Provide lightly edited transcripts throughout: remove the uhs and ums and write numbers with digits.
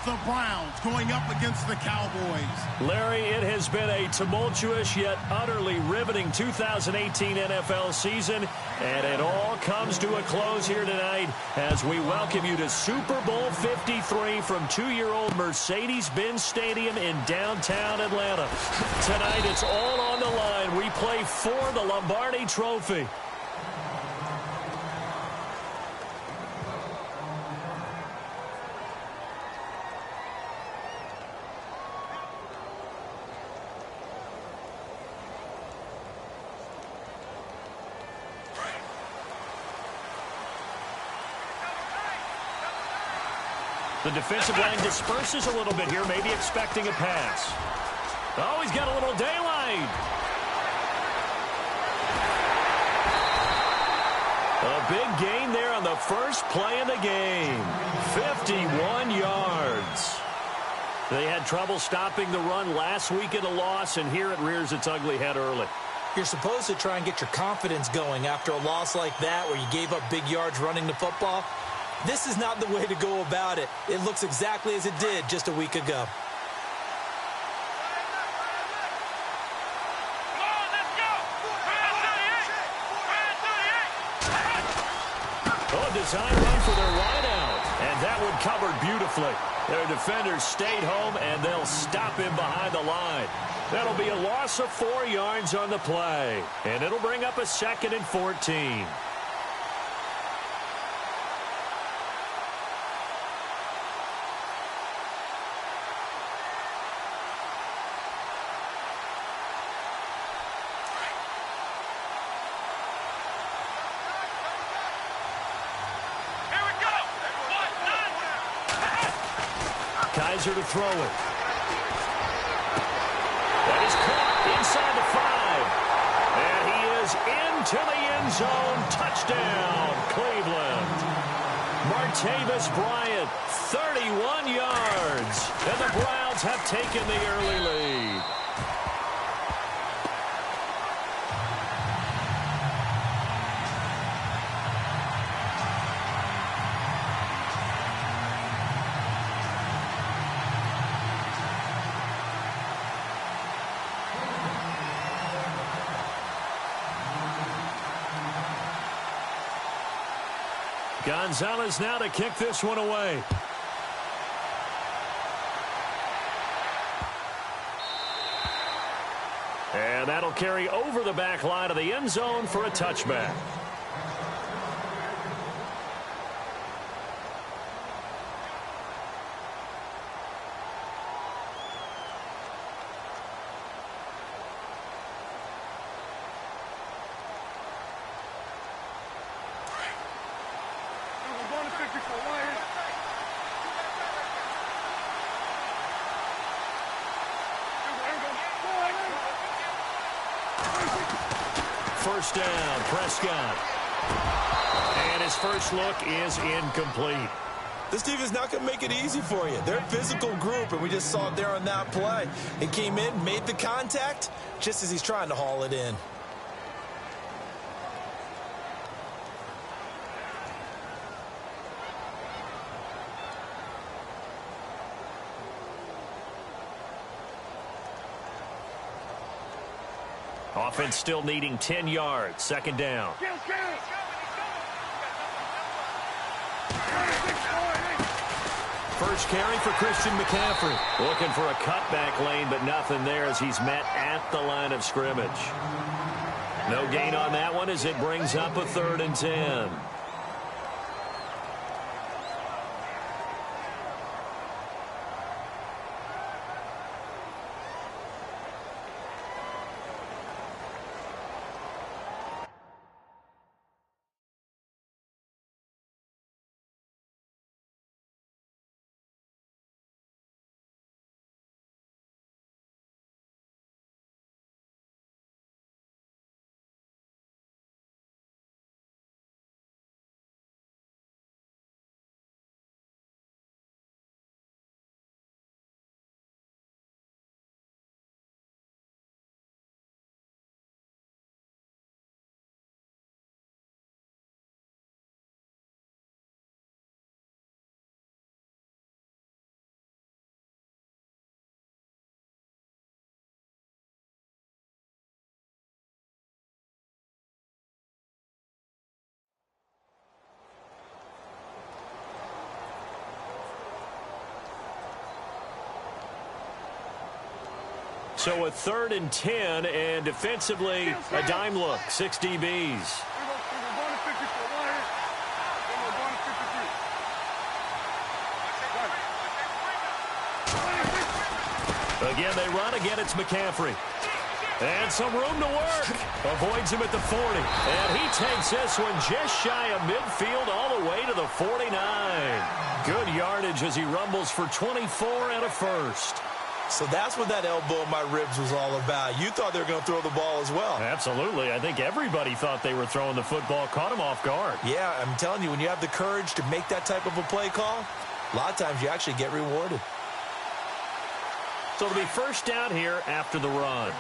the Browns going up against the Cowboys. Larry, it has been a tumultuous yet utterly riveting 2018 NFL season, and it all comes to a close here tonight as we welcome you to Super Bowl 53 from 2-year-old Mercedes-Benz Stadium in downtown Atlanta. Tonight, it's all on the line. We play for the Lombardi Trophy. The defensive line disperses a little bit here, maybe expecting a pass. Oh, he's got a little daylight. A big gain there on the first play of the game. 51 yards. They had trouble stopping the run last week in a loss, and here it rears its ugly head early. You're supposed to try and get your confidence going after a loss like that where you gave up big yards running the football. This is not the way to go about it. It looks exactly as it did just a week ago. Oh, design run for their wideout. And that one covered beautifully. Their defenders stayed home, and they'll stop him behind the line. That'll be a loss of 4 yards on the play. And it'll bring up a 2nd and 14. Kaiser to throw it. That is caught inside the 5. And he is into the end zone. Touchdown, Cleveland. Martavis Bryant, 31 yards. And the Browns have taken the early lead. Gonzalez now to kick this one away. And that'll carry over the back line of the end zone for a touchback. First down, Prescott. And his first look is incomplete. This team is not going to make it easy for you. They're a physical group, and we just saw it there on that play. He came in, made the contact, just as he's trying to haul it in. Offense still needing 10 yards. 2nd down. First carry for Christian McCaffrey. Looking for a cutback lane, but nothing there as he's met at the line of scrimmage. No gain on that one as it brings up a 3rd and 10. So a 3rd and 10, and defensively, a dime look, 6 DBs. Again, they run. Again, it's McCaffrey. And some room to work. Avoids him at the 40. And he takes this one just shy of midfield all the way to the 49. Good yardage as he rumbles for 24 and a first. So that's what that elbow in my ribs was all about. You thought they were going to throw the ball as well. Absolutely. I think everybody thought they were throwing the football. Caught him off guard. Yeah, I'm telling you, when you have the courage to make that type of a play call, a lot of times you actually get rewarded. So it'll be first down here after the run.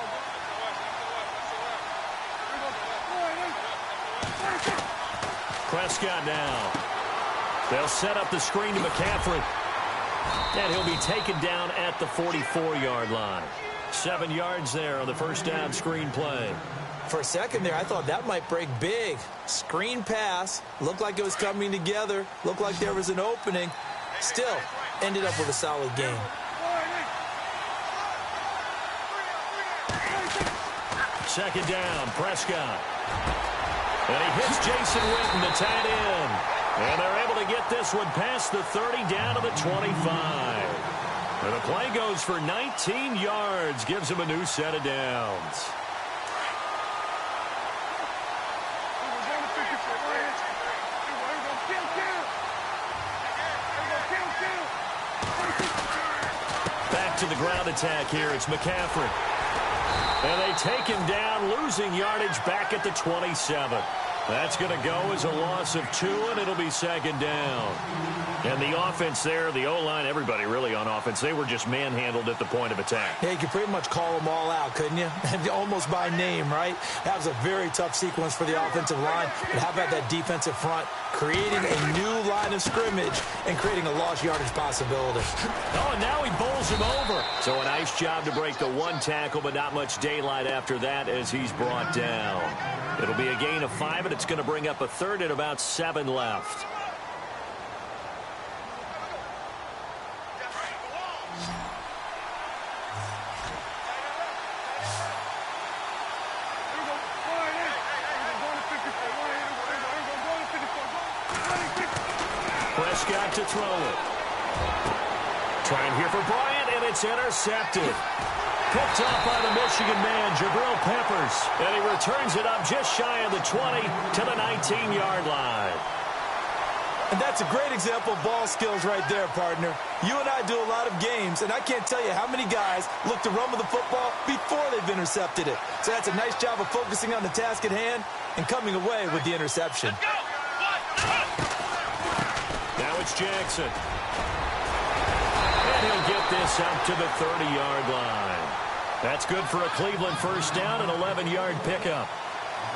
Prescott now. They'll set up the screen to McCaffrey. And he'll be taken down at the 44-yard line. 7 yards there on the first down screen play. For a second there, I thought that might break big. Screen pass. Looked like it was coming together. Looked like there was an opening. Still, ended up with a solid game. Second down, Prescott. And he hits Jason Witten, the tight end. And they're able to get this one past the 30 down to the 25. And the play goes for 19 yards, gives him a new set of downs. Back to the ground attack here. It's McCaffrey. And they take him down, losing yardage back at the 27. That's going to go as a loss of 2, and it'll be second down. And the offense there, the O-line, everybody really on offense, they were just manhandled at the point of attack. Yeah, you could pretty much call them all out, couldn't you? Almost by name, right? That was a very tough sequence for the offensive line. But how about that defensive front creating a new line of scrimmage and creating a lost yardage possibility? Oh, and now he bowls him over. So a nice job to break the 1 tackle, but not much daylight after that as he's brought down. It'll be a gain of 5, and it's going to bring up a 3rd and about 7 left. Prescott to throw it. Trying here for Bryant, and it's intercepted. Picked off by the Michigan man, Jabril Peppers. And he returns it up just shy of the 20 to the 19-yard line. And that's a great example of ball skills right there, partner. You and I do a lot of games, and I can't tell you how many guys look to run with the football before they've intercepted it. So that's a nice job of focusing on the task at hand and coming away with the interception. Now it's Jackson. And he'll get this out to the 30-yard line. That's good for a Cleveland first down, an 11-yard pickup.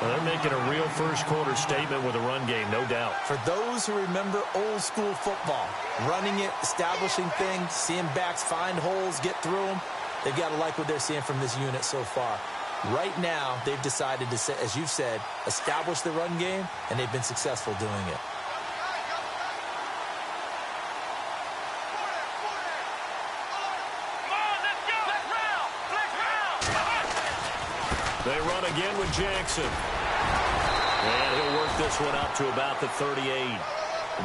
Well, they're making a real first-quarter statement with a run game, no doubt. For those who remember old-school football, running it, establishing things, seeing backs find holes, get through them, they've got to like what they're seeing from this unit so far. Right now, they've decided to, as you've said, establish the run game, and they've been successful doing it. They run again with Jackson. And he'll work this one up to about the 38.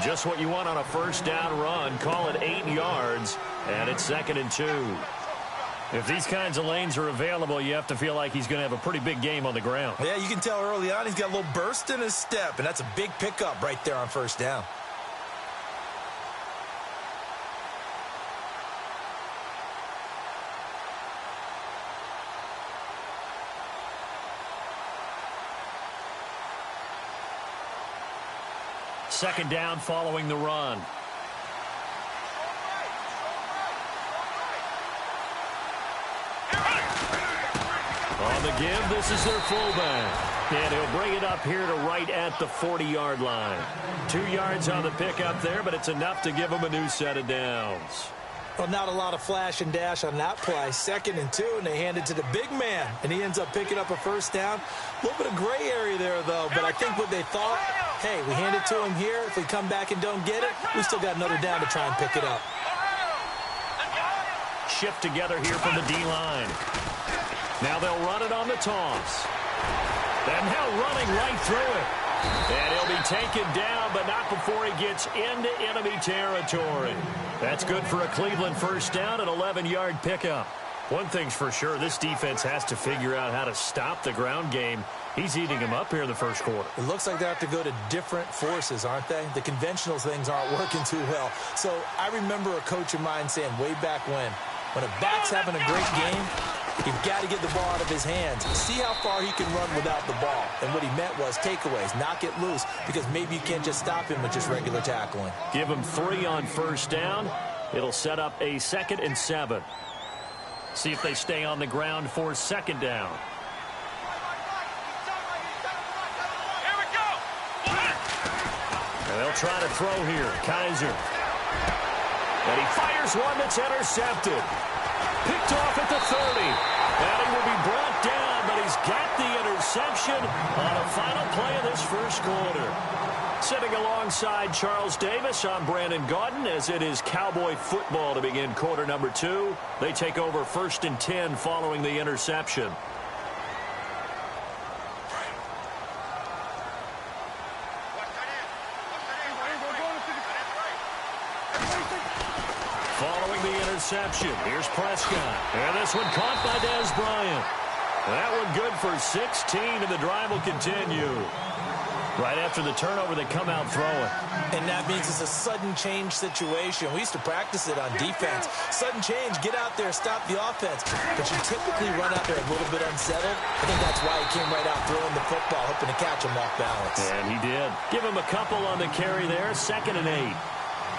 Just what you want on a first down run. Call it 8 yards, and it's 2nd and 2. If these kinds of lanes are available, you have to feel like he's going to have a pretty big game on the ground. Yeah, you can tell early on he's got a little burst in his step, and that's a big pickup right there on first down. Second down following the run. On the give, this is their fullback. And he'll bring it up here to right at the 40-yard line. 2 yards on the pickup there, but it's enough to give him a new set of downs. Well, not a lot of flash and dash on that play. 2nd and 2, and they hand it to the big man. And he ends up picking up a first down. A little bit of gray area there, though. But I think what they thought, hey, we hand it to him here. If we come back and don't get it, we still got another down to try and pick it up. shift together here from the D-line. Now they'll run it on the toss. And now running right through it. And he'll be taken down, but not before he gets into enemy territory. That's good for a Cleveland first down, an 11-yard pickup. One thing's for sure, this defense has to figure out how to stop the ground game. He's eating him up here in the first quarter. It looks like they have to go to different forces, aren't they? The conventional things aren't working too well. So I remember a coach of mine saying way back when a back's having a great game, you've got to get the ball out of his hands. See how far he can run without the ball. And what he meant was takeaways, knock it loose, because maybe you can't just stop him with just regular tackling. Give him 3 on first down. It'll set up a 2nd and 7. See if they stay on the ground for 2nd down. Here we go. And they'll try to throw here. Kaiser. And he fires one that's intercepted. Picked off at the 30. And he will be brought down, but he's got the interception on a final play of this first quarter. Sitting alongside Charles Davis, I'm Brandon Gaudin, as it is Cowboy football to begin quarter number 2. They take over 1st and 10 following the interception. Following the interception, here's Prescott. And this one caught by Dez Bryant. That one good for 16, and the drive will continue. Right after the turnover, they come out throwing. And that means it's a sudden change situation. We used to practice it on defense. Sudden change, get out there, stop the offense. But you typically run out there a little bit unsettled. I think that's why he came right out throwing the football, hoping to catch him off balance. And he did. Give him a couple on the carry there, 2nd and 8.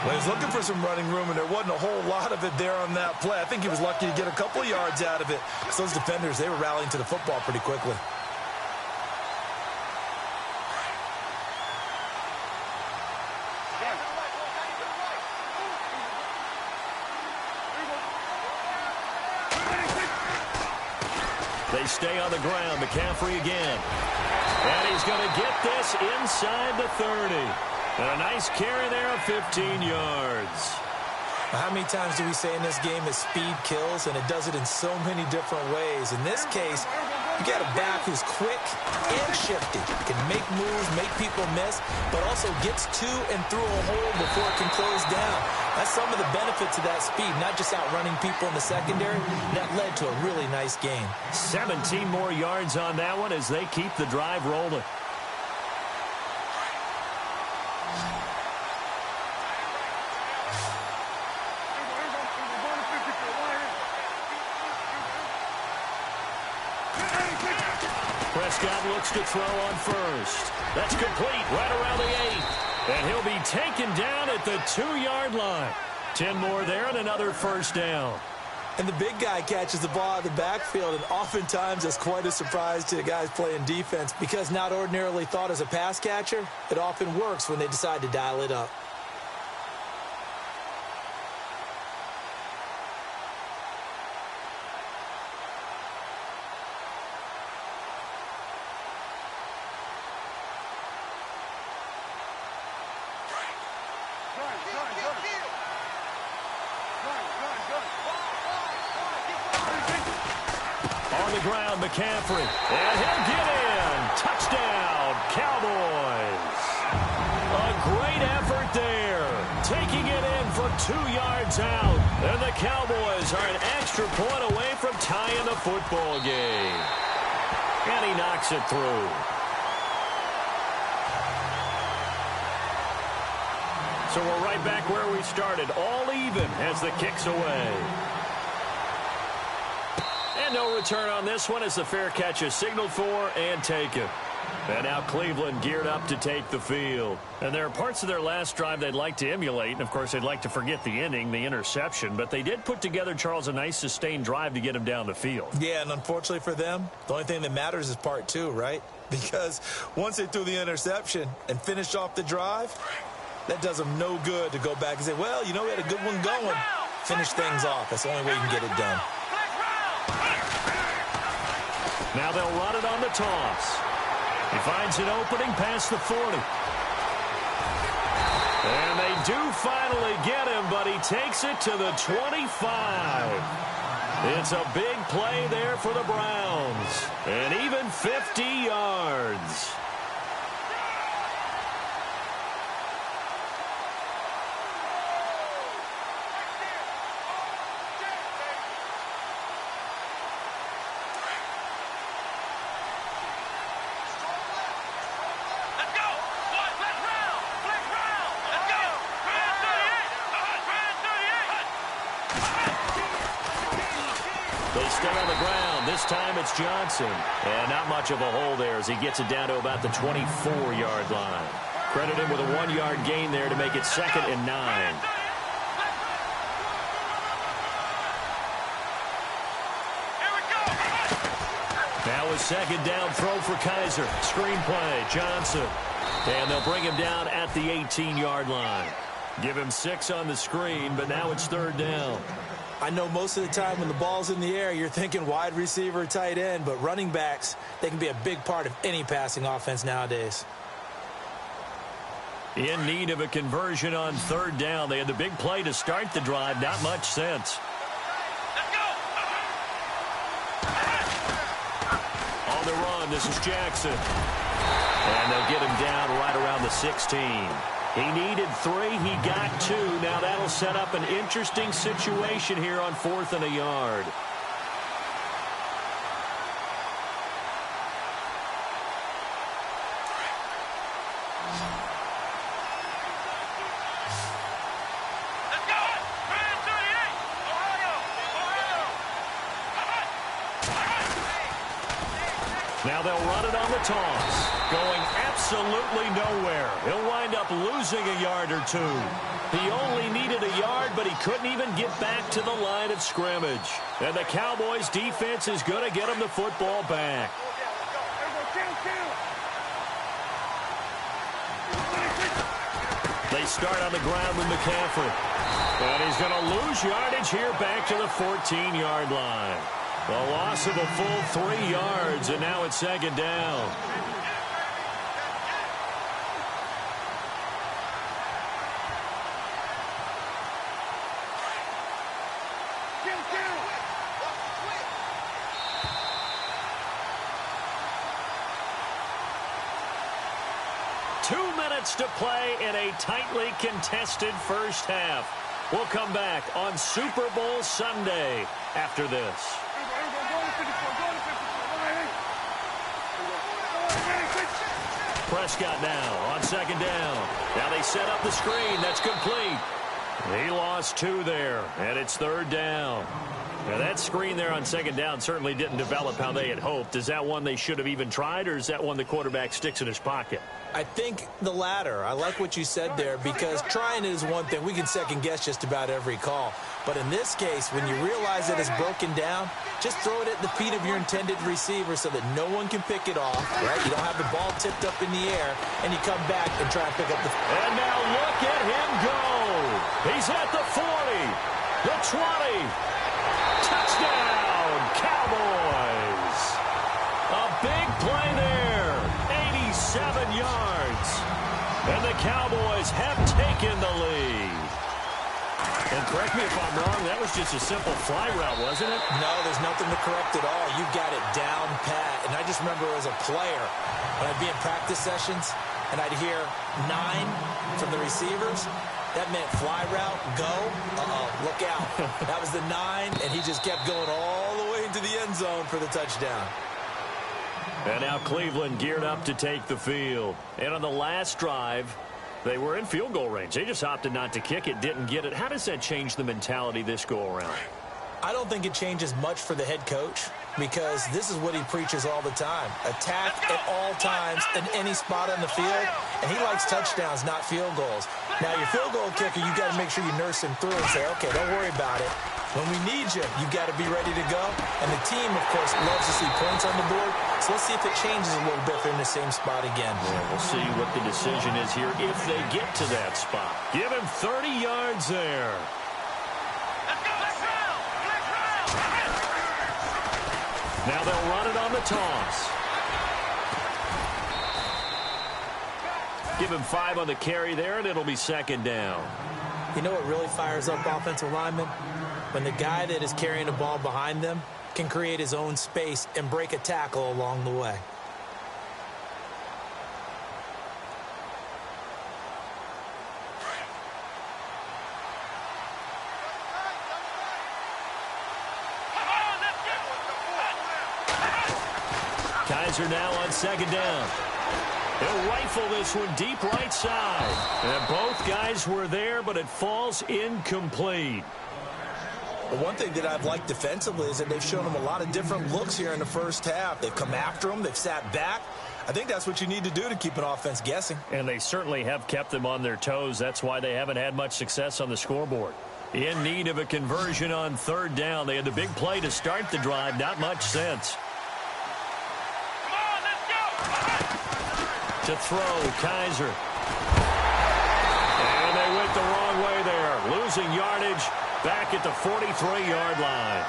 Well, he was looking for some running room, and there wasn't a whole lot of it there on that play. I think he was lucky to get a couple of yards out of it. So those defenders, they were rallying to the football pretty quickly. They stay on the ground. McCaffrey again. And he's going to get this inside the 30. And a nice carry there of 15 yards. How many times do we say in this game that speed kills, and it does it in so many different ways? In this case, you got a back who's quick and shifty, can make moves, make people miss, but also gets to and through a hole before it can close down. That's some of the benefits of that speed, not just outrunning people in the secondary. That led to a really nice game. 17 more yards on that one as they keep the drive rolling. Prescott looks to throw on first. That's complete right around the 8. And he'll be taken down at the 2-yard line. 10 more there and another first down. And the big guy catches the ball out of the backfield, and oftentimes it's quite a surprise to the guys playing defense because not ordinarily thought as a pass catcher, it often works when they decide to dial it up. On the ground, McCaffrey. And he'll get in. Touchdown, Cowboys. A great effort there. Taking it in from 2 yards out. And the Cowboys are an extra point away from tying the football game. And he knocks it through. So we're right back where we started. All even as the kick's away. And no return on this one as the fair catch is signaled for and taken. And now Cleveland geared up to take the field. And there are parts of their last drive they'd like to emulate. And, of course, they'd like to forget the ending, the interception. But they did put together, Charles, a nice sustained drive to get him down the field. Yeah, and unfortunately for them, the only thing that matters is part 2, right? Because once they threw the interception and finished off the drive, that does them no good to go back and say, well, you know, we had a good one going. Finish things off. That's the only way you can get it done. Now they'll run it on the toss. He finds an opening past the 40. And they do finally get him, but he takes it to the 25. It's a big play there for the Browns. And even 50 yards. They stay on the ground. This time it's Johnson. And not much of a hole there as he gets it down to about the 24-yard line. Credit him with a 1-yard gain there to make it 2nd and 9. Now a 2nd down throw for Kaiser. Screen play, Johnson. And they'll bring him down at the 18-yard line. Give him 6 on the screen, but now it's 3rd down. I know most of the time when the ball's in the air, you're thinking wide receiver, tight end, but running backs, they can be a big part of any passing offense nowadays. In need of a conversion on 3rd down. They had the big play to start the drive. Not much sense. On the run, this is Jackson. And they'll get him down right around the 16. He needed 3. He got 2. Now that'll set up an interesting situation here on 4th and a yard. Now they'll run it on the toss. Going absolutely nowhere. He'll wind up losing a yard or 2. He only needed a yard, but he couldn't even get back to the line of scrimmage. And the Cowboys defense is going to get him the football back. They start on the ground with McCaffrey. And he's going to lose yardage here back to the 14-yard line. The loss of a full 3 yards, and now it's 2nd down. To play in a tightly contested first half. We'll come back on Super Bowl Sunday after this. Prescott now on 2nd down. Now they set up the screen. That's complete. He lost 2 there, and it's 3rd down. Now that screen there on 2nd down certainly didn't develop how they had hoped. Is that one they should have even tried, or is that one the quarterback sticks in his pocket? I think the latter. I like what you said there, because trying it is one thing. We can second-guess just about every call. But in this case, when you realize that it's broken down, just throw it at the feet of your intended receiver so that no one can pick it off, right? You don't have the ball tipped up in the air, and you come back and try and pick up the... And now look at him go. He's at the 40, the 20. Touchdown, Cowboys. A big play there, 87 yards. And the Cowboys have taken the lead. And correct me if I'm wrong, that was just a simple fly route, wasn't it? No, there's nothing to correct at all. You got it down pat. And I just remember as a player, when I'd be in practice sessions, and I'd hear 9 from the receivers, that meant fly route, go, look out. That was the 9, and he just kept going all the way into the end zone for the touchdown. And now Cleveland geared up to take the field. And on the last drive, they were in field goal range. They just opted not to kick it, didn't get it. How does that change the mentality this go-around? I don't think it changes much for the head coach, because this is what he preaches all the time. Attack at all times in any spot on the field, and he likes touchdowns, not field goals. Now, your field goal kicker, you got to make sure you nurse him through and say, okay, don't worry about it. When we need you, you got to be ready to go. And the team, of course, loves to see points on the board. So let's see if it changes a little bit if they're in the same spot again. Yeah, we'll see what the decision is here if they get to that spot. Give him 30 yards there. Now they'll run it on the toss. Give him 5 on the carry there, and it'll be second down. You know what really fires up offensive linemen? When the guy that is carrying the ball behind them can create his own space and break a tackle along the way. Kaiser now on second down. He'll rifle this one deep right side. And both guys were there, but it falls incomplete. Well, one thing that I've liked defensively is that they've shown him a lot of different looks here in the first half. They've come after him. They've sat back. I think that's what you need to do to keep an offense guessing. And they certainly have kept them on their toes. That's why they haven't had much success on the scoreboard. In need of a conversion on third down. They had the big play to start the drive. Not much sense. To throw, Kaiser. And they went the wrong way there. Losing yardage back at the 43-yard line.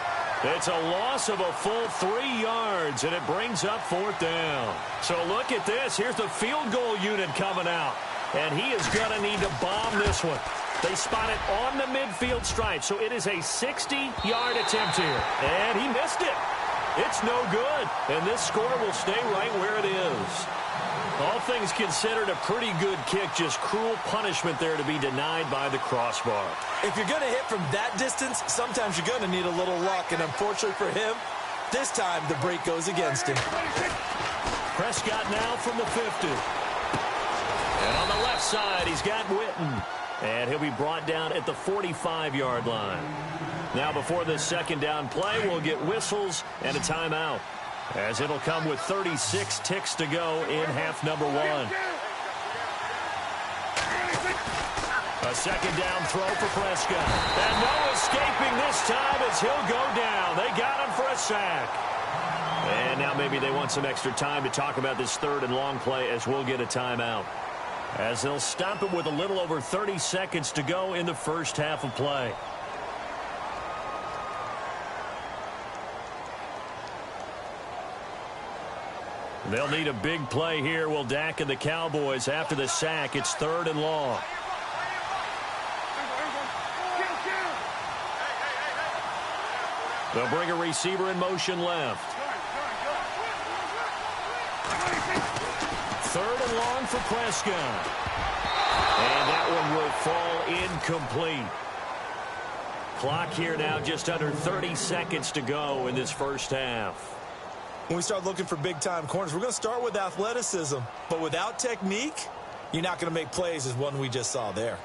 It's a loss of a full 3 yards, and it brings up fourth down. So look at this. Here's the field goal unit coming out. And he is going to need to bomb this one. They spot it on the midfield stripe, so it is a 60-yard attempt here. And he missed it. It's no good. And this score will stay right where it is. All things considered, a pretty good kick. Just cruel punishment there to be denied by the crossbar. If you're going to hit from that distance, sometimes you're going to need a little luck. And unfortunately for him, this time the break goes against him. Prescott now from the 50. And on the left side, he's got Witten. And he'll be brought down at the 45-yard line. Now before this second down play, we'll get whistles and a timeout, as it'll come with 36 ticks to go in half number 1. A second down throw for Prescott. And no escaping this time as he'll go down. They got him for a sack. And now maybe they want some extra time to talk about this third and long play, as we'll get a timeout, as they'll stop it with a little over 30 seconds to go in the first half of play. They'll need a big play here. Will Dak and the Cowboys after the sack. It's third and long. They'll bring a receiver in motion left. Third and long for Prescott. And that one will fall incomplete. Clock here now just under 30 seconds to go in this first half. When we start looking for big-time corners, we're going to start with athleticism. But without technique, you're not going to make plays as one we just saw there.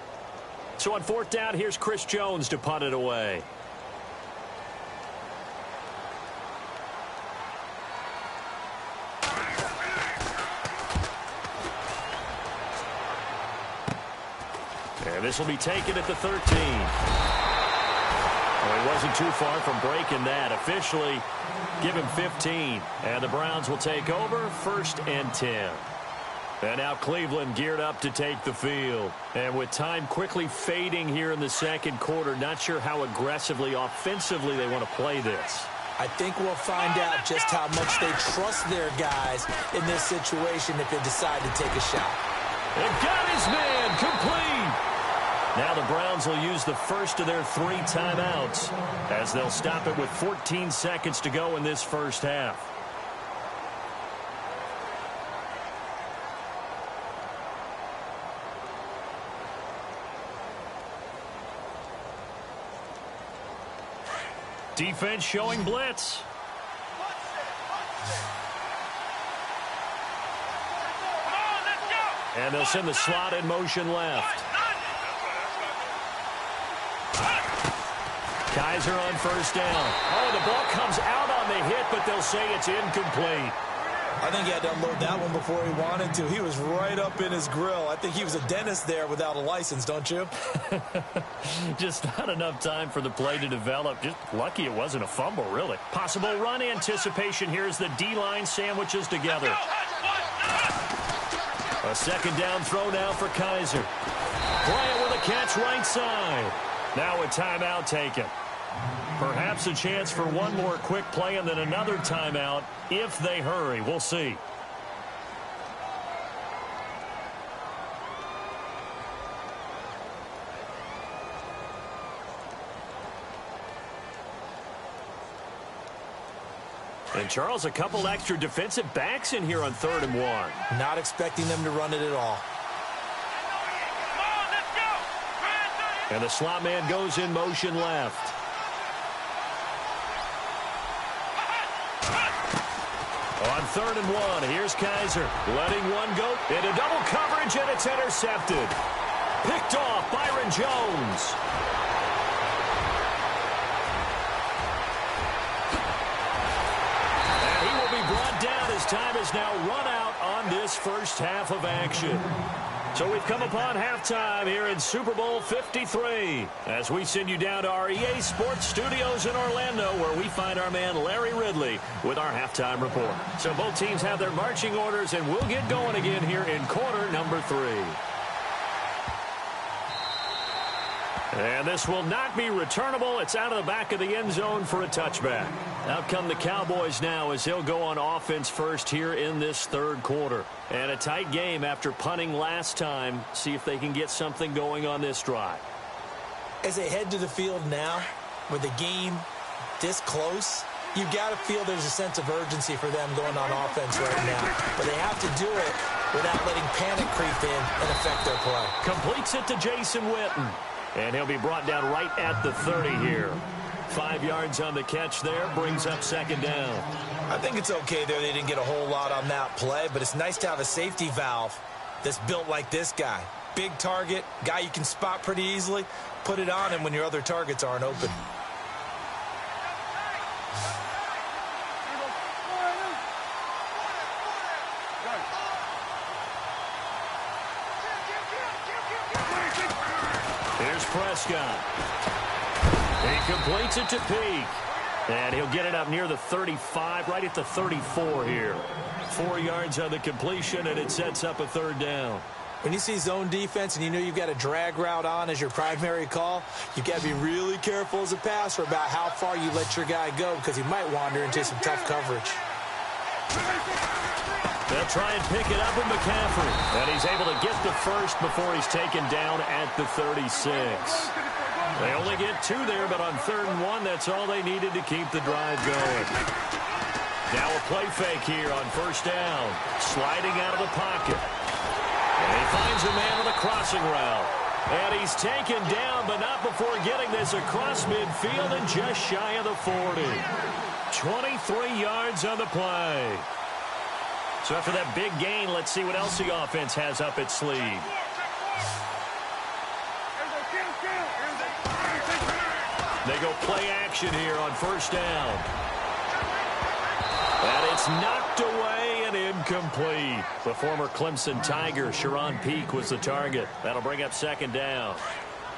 So on fourth down, here's Chris Jones to punt it away. And this will be taken at the 13. Well, he wasn't too far from breaking that. Officially, give him 15. And the Browns will take over, 1st and 10. And now Cleveland geared up to take the field. And with time quickly fading here in the second quarter, not sure how aggressively, offensively they want to play this. I think we'll find out just how much they trust their guys in this situation if they decide to take a shot. And got his man complete. Now the Browns will use the first of their 3 timeouts, as they'll stop it with 14 seconds to go in this first half. Defense showing blitz. And they'll send the slot in motion left. Kaiser on first down. Oh, the ball comes out on the hit, but they'll say it's incomplete. I think he had to unload that one before he wanted to. He was right up in his grill. I think he was a dentist there without a license, don't you? Just not enough time for the play to develop. Just lucky it wasn't a fumble, really. Possible run anticipation here as the D-line sandwiches together. A second down throw now for Kaiser. Bryant with a catch right side. Now a timeout taken. Perhaps a chance for one more quick play and then another timeout if they hurry. We'll see. And, Charles, a couple extra defensive backs in here on 3rd and 1. Not expecting them to run it at all. Come on, let's go. And the slot man goes in motion left. On 3rd and 1, here's Kaiser. Letting one go into double coverage, and it's intercepted. Picked off Byron Jones. Down as time is now run out on this first half of action. So we've come upon halftime here in Super Bowl 53 as we send you down to our EA Sports Studios in Orlando, where we find our man Larry Ridley with our halftime report. So both teams have their marching orders, and we'll get going again here in quarter number 3. And this will not be returnable. It's out of the back of the end zone for a touchback. Out come the Cowboys now as they'll go on offense first here in this 3rd quarter. And a tight game after punting last time. See if they can get something going on this drive. As they head to the field now, with the game this close, you've got to feel there's a sense of urgency for them going on offense right now. But they have to do it without letting panic creep in and affect their play. Completes it to Jason Witten. And he'll be brought down right at the 30 here. 5 yards on the catch there, brings up 2nd down. I think it's okay there. They didn't get a whole lot on that play, but it's nice to have a safety valve that's built like this guy. Big target, guy you can spot pretty easily. Put it on him when your other targets aren't open. Here's Prescott. He completes it to Peak. And he'll get it up near the 35, right at the 34 here. 4 yards on the completion, and it sets up a 3rd down. When you see zone defense and you know you've got a drag route on as your primary call, you've got to be really careful as a passer about how far you let your guy go, because he might wander into some tough coverage. They'll try and pick it up with McCaffrey. And he's able to get the first before he's taken down at the 36. They only get 2 there, but on 3rd and 1, that's all they needed to keep the drive going. Now a play fake here on 1st down. Sliding out of the pocket. And he finds a man with a crossing route. And he's taken down, but not before getting this across midfield and just shy of the 40. 23 yards on the play. So after that big gain, let's see what else the offense has up its sleeve. They go play action here on 1st down. And it's knocked away and incomplete. The former Clemson Tiger, Sharon Peak, was the target. That'll bring up 2nd down.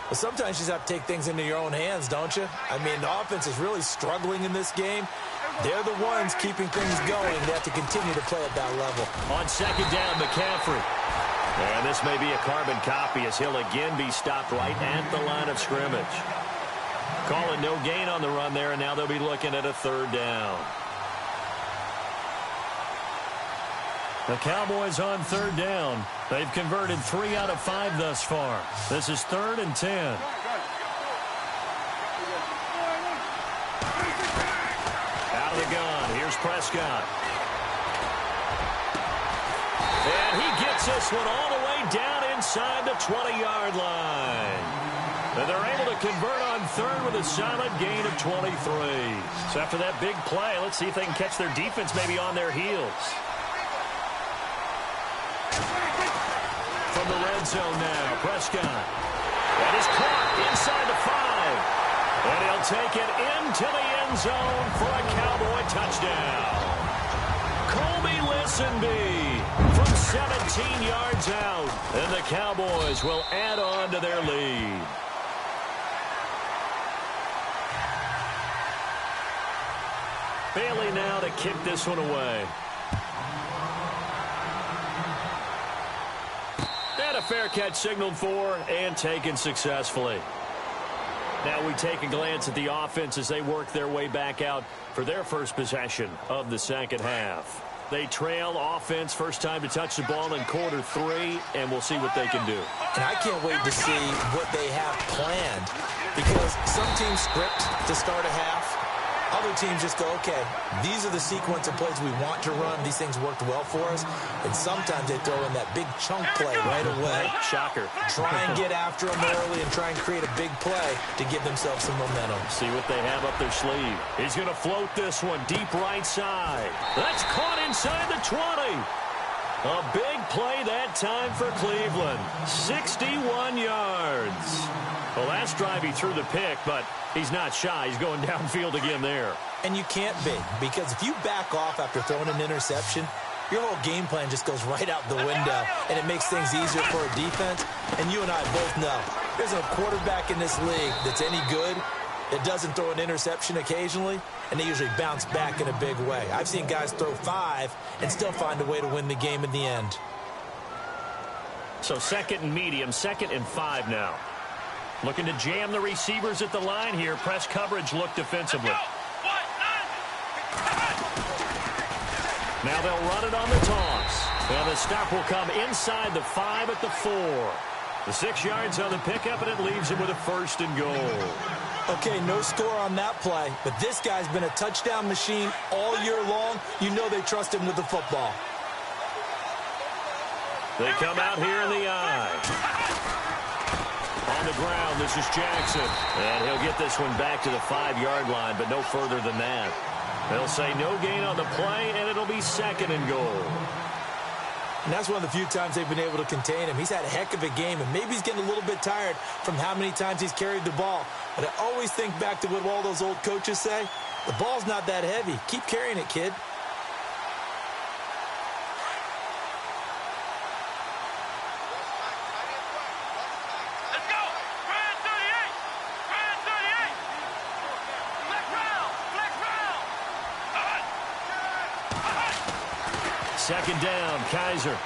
Well, sometimes you just have to take things into your own hands, don't you? I mean, the offense is really struggling in this game. They're the ones keeping things going. They have to continue to play at that level. On 2nd down, McCaffrey. And this may be a carbon copy as he'll again be stopped right at the line of scrimmage. Calling no gain on the run there, and now they'll be looking at a 3rd down. The Cowboys on 3rd down. They've converted 3 out of 5 thus far. This is 3rd and 10. Out of the gun. Here's Prescott. And he gets this one all the way down inside the 20-yard line. And they're able to convert on 3rd with a solid gain of 23. So after that big play, let's see if they can catch their defense maybe on their heels. From the red zone now, Prescott. That is caught inside the 5. And he'll take it into the end zone for a Cowboy touchdown. Colby Listenby from 17 yards out. And the Cowboys will add on to their lead. Bailey now to kick this one away. And a fair catch signaled for and taken successfully. Now we take a glance at the offense as they work their way back out for their first possession of the 2nd half. They trail offense, first time to touch the ball in quarter 3, and we'll see what they can do. And I can't wait to see what they have planned, because some teams script to start a half, Other teams just go, okay, these are the sequence of plays we want to run. These things worked well for us. And sometimes they throw in that big chunk play right away. Shocker. Try and get after them early and try and create a big play to give themselves some momentum. See what they have up their sleeve. He's going to float this one deep right side. That's caught inside the 20. A big play that time for Cleveland. 61 yards. Well, last drive he threw the pick, but he's not shy. He's going downfield again there. And you can't be, because if you back off after throwing an interception, your whole game plan just goes right out the window, and it makes things easier for a defense. And you and I both know there's a quarterback in this league that's any good that doesn't throw an interception occasionally, and they usually bounce back in a big way. I've seen guys throw 5 and still find a way to win the game in the end. So 2nd and medium, 2nd and 5 now. Looking to jam the receivers at the line here. Press coverage look defensively. Now they'll run it on the toss. Now the stop will come inside the 5 at the 4. The 6 yards on the pickup, and it leaves him with a 1st and goal. Okay, no score on that play, but this guy's been a touchdown machine all year long. You know they trust him with the football. They come out here in the eye. On the ground, this is Jackson. And he'll get this one back to the 5-yard line, but no further than that. They'll say no gain on the play, and it'll be 2nd and goal. And that's one of the few times they've been able to contain him. He's had a heck of a game, and maybe he's getting a little bit tired from how many times he's carried the ball. But I always think back to what all those old coaches say. The ball's not that heavy. Keep carrying it, kid. Let's go. Brand 38. Brand 38. Flex round. Flex round. Second down, Kaiser.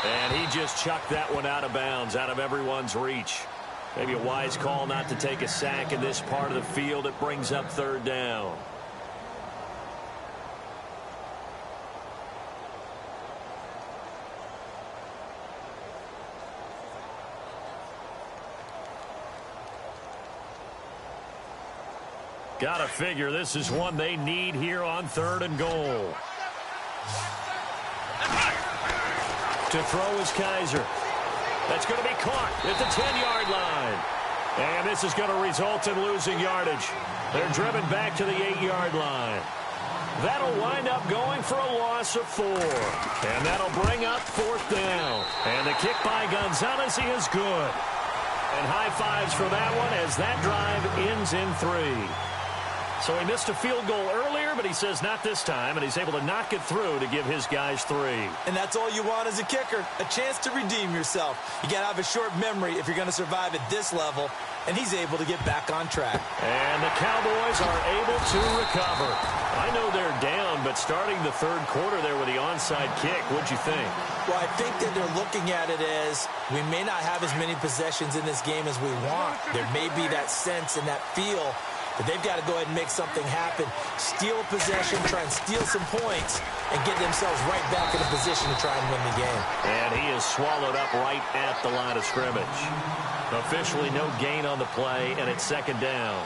And he just chucked that one out of bounds, out of everyone's reach. Maybe a wise call not to take a sack in this part of the field. It brings up 3rd down. Gotta figure this is one they need here on 3rd and goal. To throw is Kaiser. That's going to be caught at the 10-yard line. And this is going to result in losing yardage. They're driven back to the 8-yard line. That'll wind up going for a loss of 4. And that'll bring up 4th down. And the kick by Gonzalez is good. And high fives for that one as that drive ends in 3. So he missed a field goal earlier, but he says not this time, and he's able to knock it through to give his guys 3. And that's all you want as a kicker, a chance to redeem yourself. You got to have a short memory if you're going to survive at this level, and he's able to get back on track. And the Cowboys are able to recover. I know they're down, but starting the 3rd quarter there with the onside kick, what'd you think? Well, I think that they're looking at it as we may not have as many possessions in this game as we want. There may be that sense and that feel, but they've got to go ahead and make something happen. Steal a possession, try and steal some points, and get themselves right back in a position to try and win the game. And he is swallowed up right at the line of scrimmage. Officially no gain on the play, and it's 2nd down.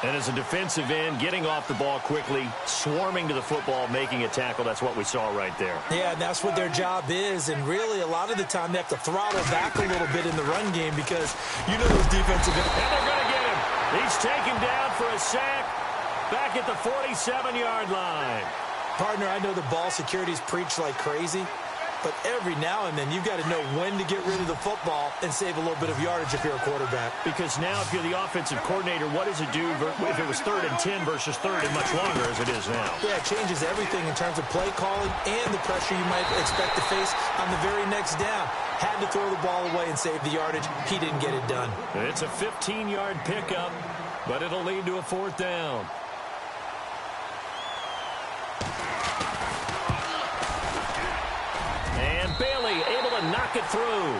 And as a defensive end, getting off the ball quickly, swarming to the football, making a tackle, that's what we saw right there. Yeah, and that's what their job is. And really, a lot of the time, they have to throttle back a little bit in the run game because you know those defensive ends. And they're going to get him. He's taken down for a sack back at the 47-yard line. Partner, I know the ball security's preached like crazy, but every now and then you've got to know when to get rid of the football and save a little bit of yardage if you're a quarterback. Because now if you're the offensive coordinator, what does it do if it was 3rd and 10 versus 3rd and much longer as it is now? Yeah, it changes everything in terms of play calling and the pressure you might expect to face on the very next down. Had to throw the ball away and save the yardage. He didn't get it done. It's a 15-yard pickup, but it'll lead to a 4th down. And Bailey able to knock it through.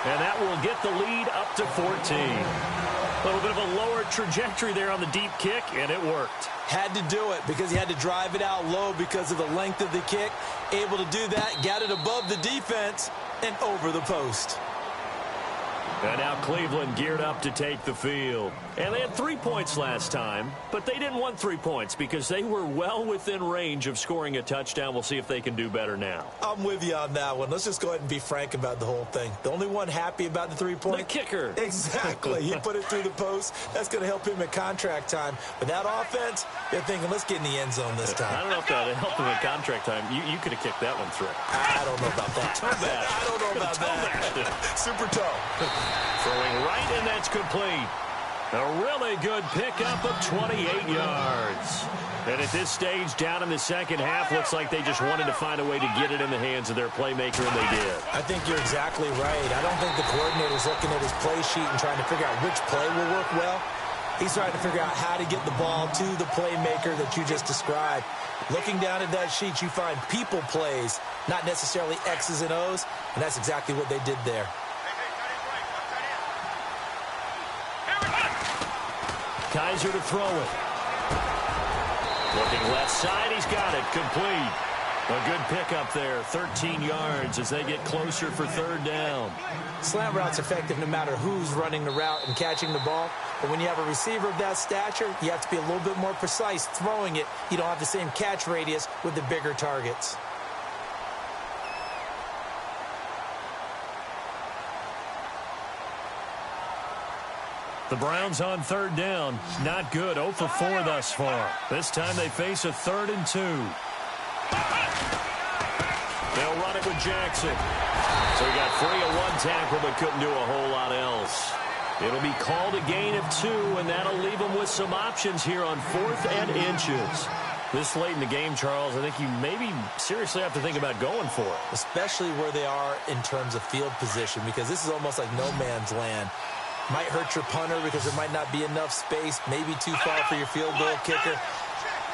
And that will get the lead up to 14. A little bit of a lower trajectory there on the deep kick, and it worked. Had to do it because he had to drive it out low because of the length of the kick. Able to do that, got it above the defense and over the post. And now Cleveland geared up to take the field. And they had 3 points last time, but they didn't want 3 points because they were well within range of scoring a touchdown. We'll see if they can do better now. I'm with you on that one. Let's just go ahead and be frank about the whole thing. The only one happy about the 3-point? The kicker. Exactly. He put it through the post. That's going to help him in contract time. But that offense, they're thinking, let's get in the end zone this time. I don't know if that helped him in contract time. You could have kicked that one through. I don't know about that. Toe back. I don't know about that. Super toe. Throwing right, and that's complete. A really good pickup of 28 yards. And at this stage, down in the second half, looks like they just wanted to find a way to get it in the hands of their playmaker, and they did. I think you're exactly right. I don't think the coordinator's looking at his play sheet and trying to figure out which play will work well. He's trying to figure out how to get the ball to the playmaker that you just described. Looking down at that sheet, you find people plays, not necessarily X's and O's, and that's exactly what they did there. Kaiser to throw it. Looking left side, he's got it. Complete. A good pickup there. 13 yards as they get closer for third down. Slant route's effective no matter who's running the route and catching the ball. But when you have a receiver of that stature, you have to be a little bit more precise throwing it. You don't have the same catch radius with the bigger targets. The Browns on third down. Not good. 0 for 4 thus far. This time they face a 3rd and 2. They'll run it with Jackson. So he got free of 1 tackle but couldn't do a whole lot else. It'll be called a gain of 2, and that'll leave them with some options here on 4th and inches. This late in the game, Charles, I think you maybe seriously have to think about going for it. Especially where they are in terms of field position, because this is almost like no man's land. Might hurt your punter because there might not be enough space, maybe too far for your field goal kicker.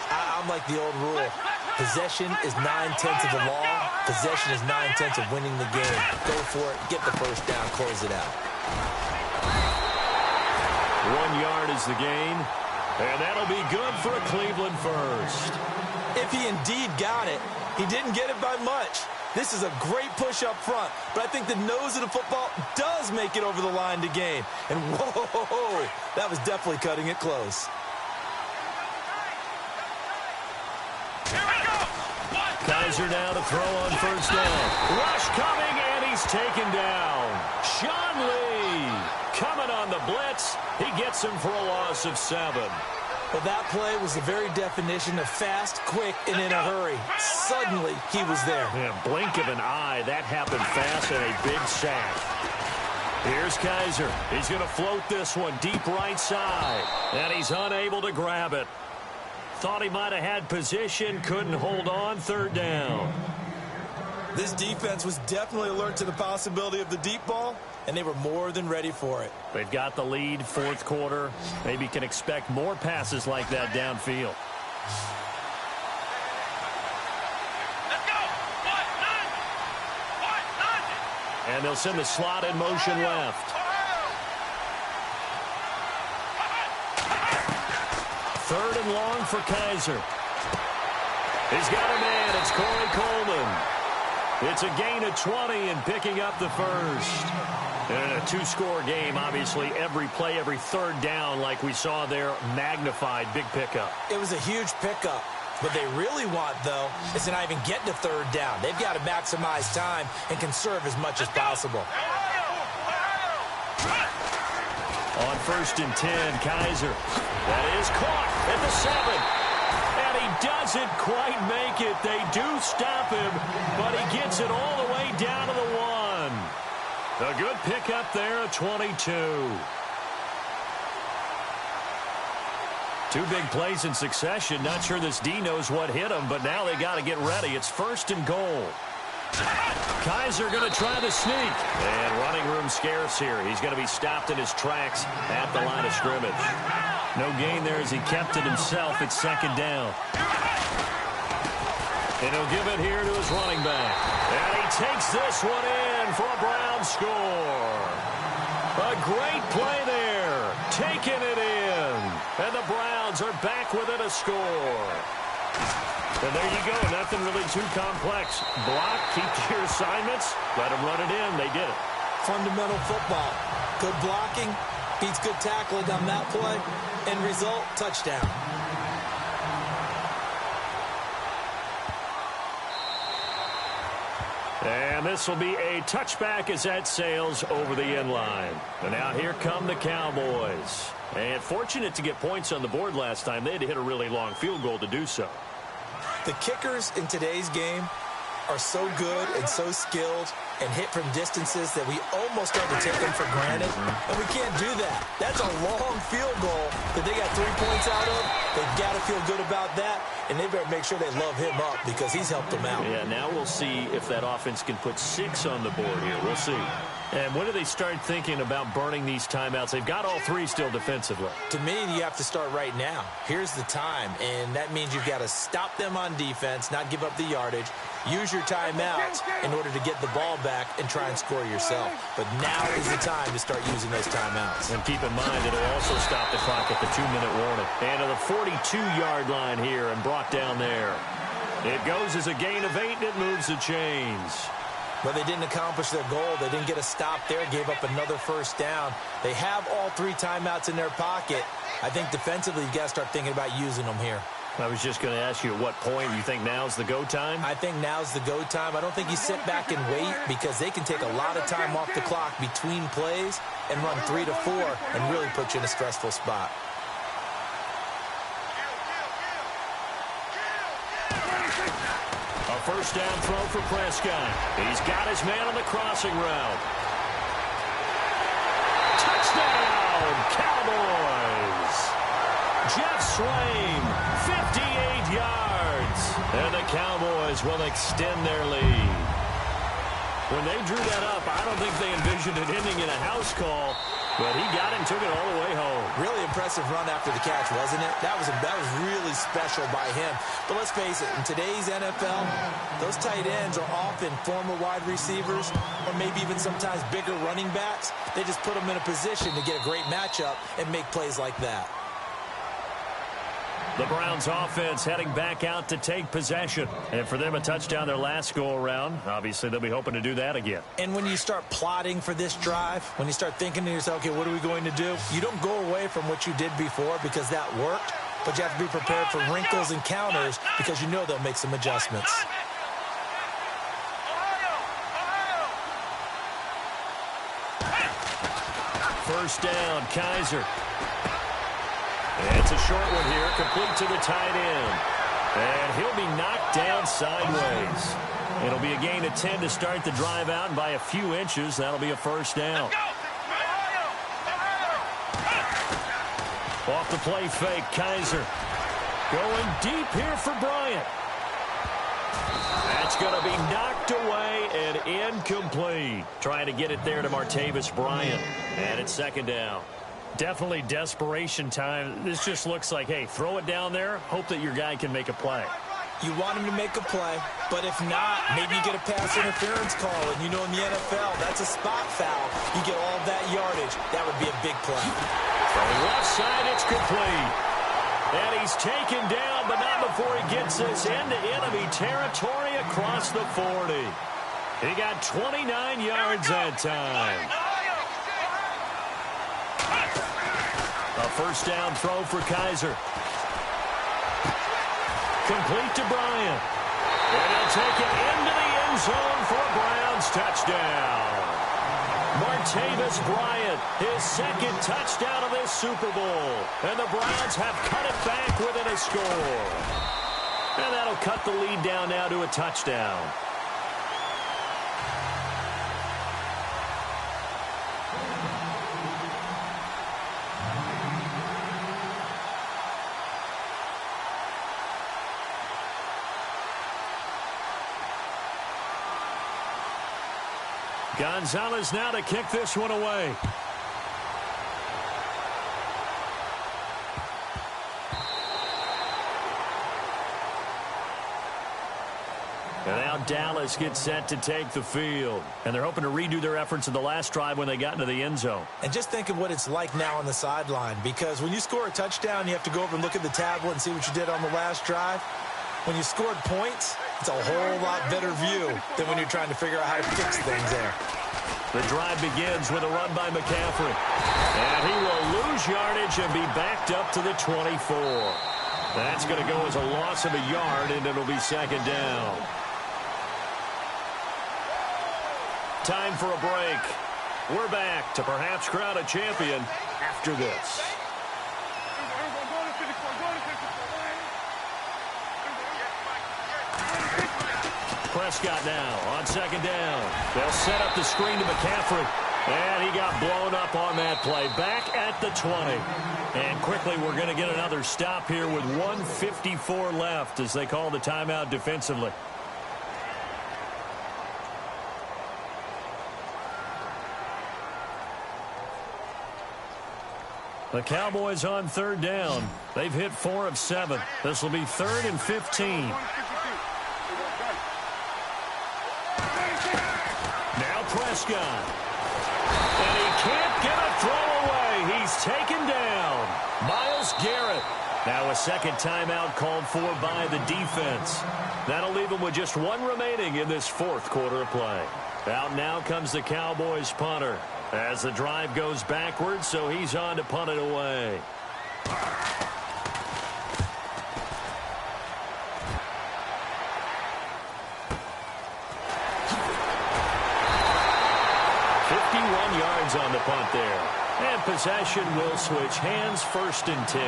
I'm like the old rule. Possession is 9/10 of the law. Possession is 9/10 of winning the game. Go for it, get the first down, close it out. 1 yard is the gain, and that'll be good for a Cleveland first. If he indeed got it, he didn't get it by much. This is a great push up front, but I think the nose of the football does make it over the line to gain. And whoa, that was definitely cutting it close. Kaiser now to throw on first down. Rush coming, and he's taken down. Sean Lee coming on the blitz. He gets him for a loss of 7. Well, that play was the very definition of fast, quick, and in a hurry. Suddenly, he was there. Yeah, blink of an eye. That happened fast and a big sack. Here's Kaiser. He's going to float this one deep right side, and he's unable to grab it. Thought he might have had position, couldn't hold on. Third down. This defense was definitely alert to the possibility of the deep ball, and they were more than ready for it. They've got the lead, fourth quarter. Maybe can expect more passes like that downfield. Let's go. And they'll send the slot in motion left. Third and long for Kaiser. He's got a man. It's Corey Coleman. It's a gain of 20 and picking up the first. And a 2-score game, obviously, every play, every third down, like we saw there, magnified, big pickup. It was a huge pickup. What they really want, though, is to not even get to third down. They've got to maximize time and conserve as much as possible. On 1st and 10, Kaiser. That is caught at the 7. And he doesn't quite make it. They do stop him, but he gets it all the way down to the 1. A good pickup there at 22. 2 big plays in succession. Not sure this D knows what hit him, but now they got to get ready. It's 1st and goal. Kaiser going to try the sneak. And running room scarce here. He's going to be stopped in his tracks at the line of scrimmage. No gain there as he kept it himself at 2nd down. And he'll give it here to his running back. And he takes this one in for a Brown score. A great play there. Taking it in. And the Browns are back within a score. And there you go. Nothing really too complex. Block, keep to your assignments, let them run it in. They did it. Fundamental football. Good blocking, Beats good tackling on that play. End result, touchdown. And this will be a touchback as that sails over the end line. And now here come the Cowboys. And fortunate to get points on the board last time. They had to hit a really long field goal to do so. The kickers in today's game are so good and so skilled and hit from distances that we almost start to take them for granted. And we can't do that. That's a long field goal that they got 3 points out of. They've got to feel good about that. And they better make sure they love him up because he's helped them out. Yeah, now we'll see if that offense can put 6 on the board here. We'll see. And when do they start thinking about burning these timeouts? They've got all 3 still defensively. To me, you have to start right now. Here's the time, and that means you've got to stop them on defense, not give up the yardage, use your timeouts in order to get the ball back and try and score yourself. But now is the time to start using those timeouts. And keep in mind, it'll also stop the clock at the 2-minute warning. And to the 42-yard line here and brought down there. It goes as a gain of 8, and it moves the chains. But they didn't accomplish their goal. They didn't get a stop there, gave up another first down. They have all 3 timeouts in their pocket. I think defensively, you've got to start thinking about using them here. I was just going to ask you at what point you think now's the go time? I think now's the go time. I don't think you sit back and wait because they can take a lot of time off the clock between plays and run 3 to 4 and really put you in a stressful spot. A first down throw for Prescott. He's got his man on the crossing route. Touchdown, Cowboys! Jeff Swaim, 58 yards. And the Cowboys will extend their lead. When they drew that up, I don't think they envisioned it ending in a house call, but he got it and took it all the way home. Really impressive run after the catch, wasn't it? That was really special by him. But let's face it, in today's NFL, those tight ends are often former wide receivers or maybe even sometimes bigger running backs. They just put them in a position to get a great matchup and make plays like that. The Browns offense heading back out to take possession. And for them, a touchdown their last go-around. Obviously, they'll be hoping to do that again. And when you start plotting for this drive, when you start thinking to yourself, okay, what are we going to do? You don't go away from what you did before because that worked, but you have to be prepared for wrinkles and counters because you know they'll make some adjustments. First down, Kaiser. It's a short one here, complete to the tight end. And he'll be knocked down sideways. It'll be a gain of 10 to start the drive out, and by a few inches, that'll be a first down. Off the play fake, Kaiser. Going deep here for Bryant. That's going to be knocked away and incomplete. Trying to get it there to Martavis Bryant. And it's second down. Definitely desperation time. This just looks like, hey, throw it down there, hope that your guy can make a play. You want him to make a play, but if not, maybe you get a pass interference call. And you know in the NFL, that's a spot foul. You get all of that yardage. That would be a big play. From the left side, it's complete. And he's taken down, but not before he gets this into enemy territory across the 40. He got 29 yards that time. A first down throw for Kaiser. Complete to Bryant. And he'll take it into the end zone for a Browns touchdown. Martavis Bryant, his second touchdown of this Super Bowl. And the Browns have cut it back within a score. And that'll cut the lead down now to a touchdown. Gonzalez now to kick this one away. And now Dallas gets set to take the field. And they're hoping to redo their efforts in the last drive when they got into the end zone. And just think of what it's like now on the sideline. Because when you score a touchdown, you have to go over and look at the tablet and see what you did on the last drive. When you scored points, it's a whole lot better view than when you're trying to figure out how to fix things there. The drive begins with a run by McCaffrey. And he will lose yardage and be backed up to the 24. That's going to go as a loss of a yard, and it'll be second down. Time for a break. We're back to perhaps crown a champion after this. Prescott now on second down. They'll set up the screen to McCaffrey. And he got blown up on that play. Back at the 20. And quickly we're going to get another stop here with 1:54 left as they call the timeout defensively. The Cowboys on third down. They've hit 4 of 7. This will be 3rd and 15. Now Prescott. And he can't get a throw away. He's taken down. Myles Garrett. Now a second timeout called for by the defense. That'll leave him with just 1 remaining in this 4th quarter of play. Out now comes the Cowboys punter. As the drive goes backwards, so he's on to punt it away. Yards on the punt there. And possession will switch hands, 1st and 10.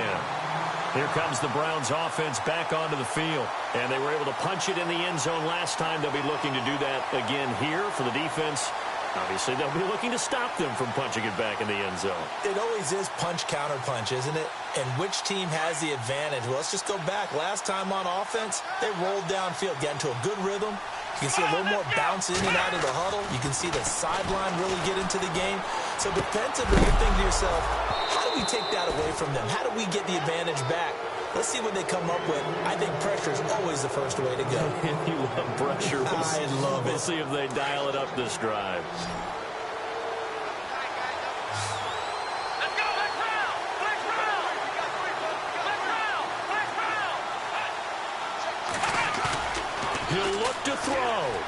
Here comes the Browns offense back onto the field. And they were able to punch it in the end zone last time. They'll be looking to do that again here for the defense. Obviously, they'll be looking to stop them from punching it back in the end zone. It always is punch-counter-punch, isn't it? And which team has the advantage? Well, let's just go back. Last time on offense, they rolled downfield, got into a good rhythm. You can see a little more bounce in and out of the huddle. You can see the sideline really get into the game. So defensively, you're thinking to yourself, how do we take that away from them? How do we get the advantage back? Let's see what they come up with. I think pressure is always the first way to go. You love pressure. I love it. We'll see if they dial it up this drive. He'll look to throw.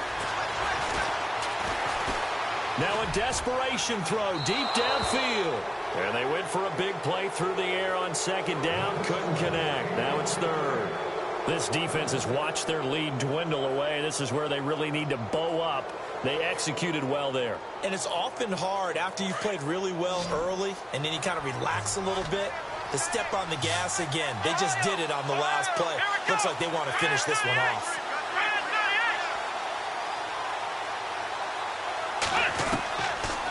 Now a desperation throw deep downfield. And they went for a big play through the air on second down. Couldn't connect. Now it's 3rd. This defense has watched their lead dwindle away. This is where they really need to bow up. They executed well there. And it's often hard after you've played really well early and then you kind of relax a little bit to step on the gas again. They just did it on the last play. Looks like they want to finish this one off.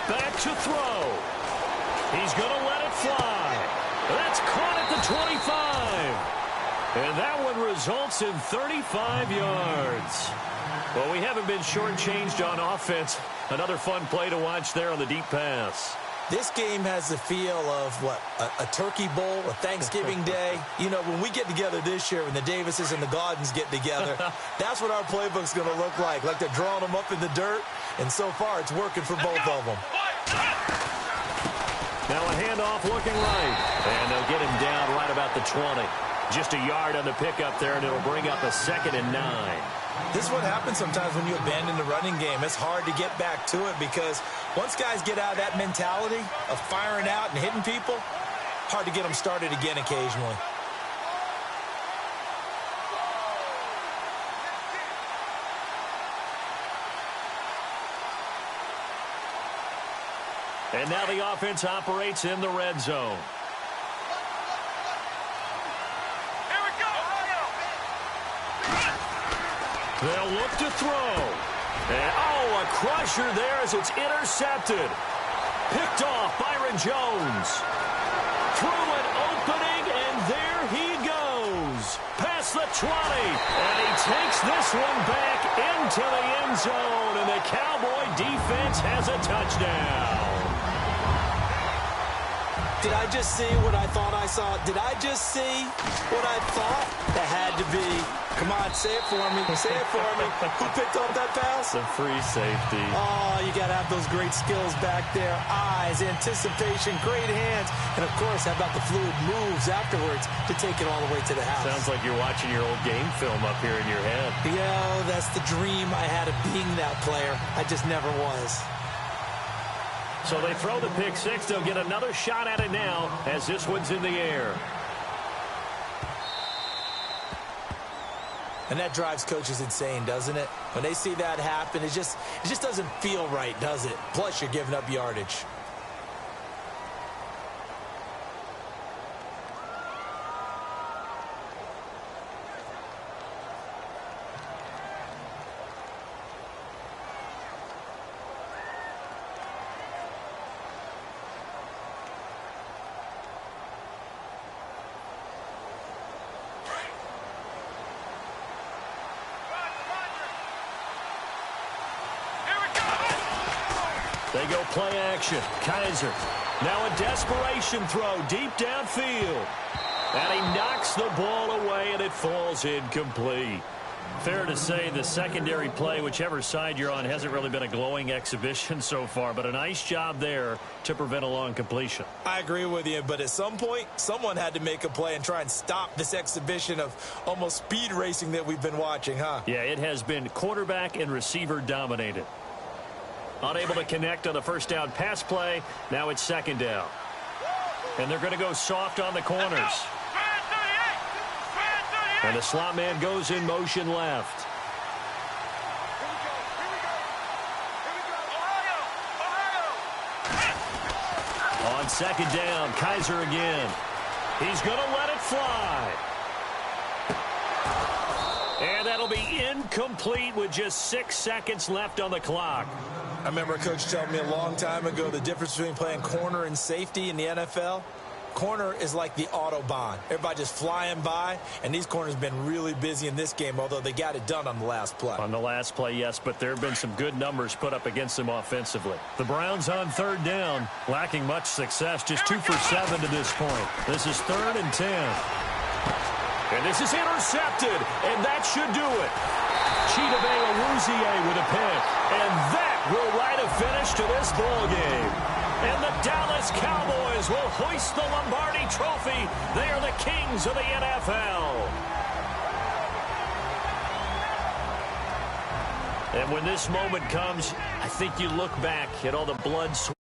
Back to throw. He's going to let it fly. That's caught at the 25. And that one results in 35 yards. Well, we haven't been shortchanged on offense. Another fun play to watch there on the deep pass. This game has the feel of, what, a turkey bowl, a Thanksgiving day. You know, when we get together this year, when the Davises and the Gaudens get together, that's what our playbook's going to look like. Like they're drawing them up in the dirt, and so far it's working for both of them. Now a handoff looking right, and they'll get him down right about the 20. Just a yard on the pickup there, and it'll bring up a 2nd and 9. This is what happens sometimes when you abandon the running game. It's hard to get back to it because once guys get out of that mentality of firing out and hitting people, hard to get them started again occasionally. And now the offense operates in the red zone. They'll look to throw. And, a crusher there as it's intercepted. Picked off Byron Jones. Through an opening, and there he goes. Past the 20. And he takes this one back into the end zone. And the Cowboy defense has a touchdown. Did I just see what I thought I saw? Did I just see what I thought? That had to be. Come on, say it for me. Say it for me. Who picked up that pass? The free safety. Oh, you got to have those great skills back there. Eyes, anticipation, great hands. And, of course, how about the fluid moves afterwards to take it all the way to the house? Sounds like you're watching your old game film up here in your head. Yeah, that's the dream I had of being that player. I just never was. So they throw the pick six. They'll get another shot at it now as this one's in the air. And that drives coaches insane, doesn't it? When they see that happen, it just doesn't feel right, does it? Plus, you're giving up yardage. They go play action. Kaiser. Now a desperation throw deep downfield. And he knocks the ball away, and it falls incomplete. Fair to say the secondary play, whichever side you're on, hasn't really been a glowing exhibition so far, but a nice job there to prevent a long completion. I agree with you, but at some point, someone had to make a play and try and stop this exhibition of almost speed racing that we've been watching, huh? Yeah, it has been quarterback and receiver dominated. Unable to connect on the first down pass play. Now it's second down. And they're going to go soft on the corners. And the slot man goes in motion left. On second down, Kaiser again. He's going to let it fly. And that'll be incomplete with just 6 seconds left on the clock. I remember a coach telling me a long time ago the difference between playing corner and safety in the NFL. Corner is like the Autobahn. Everybody just flying by, and these corners have been really busy in this game, although they got it done on the last play. On the last play, yes, but there have been some good numbers put up against them offensively. The Browns on third down, lacking much success, just 2 for 7 to this point. This is 3rd and 10. And this is intercepted, and that should do it. Chidobe Awuzie with a pick, and that will write a finish to this ball game. And the Dallas Cowboys will hoist the Lombardi Trophy. They are the kings of the NFL. And when this moment comes, I think you look back at all the blood, sweat,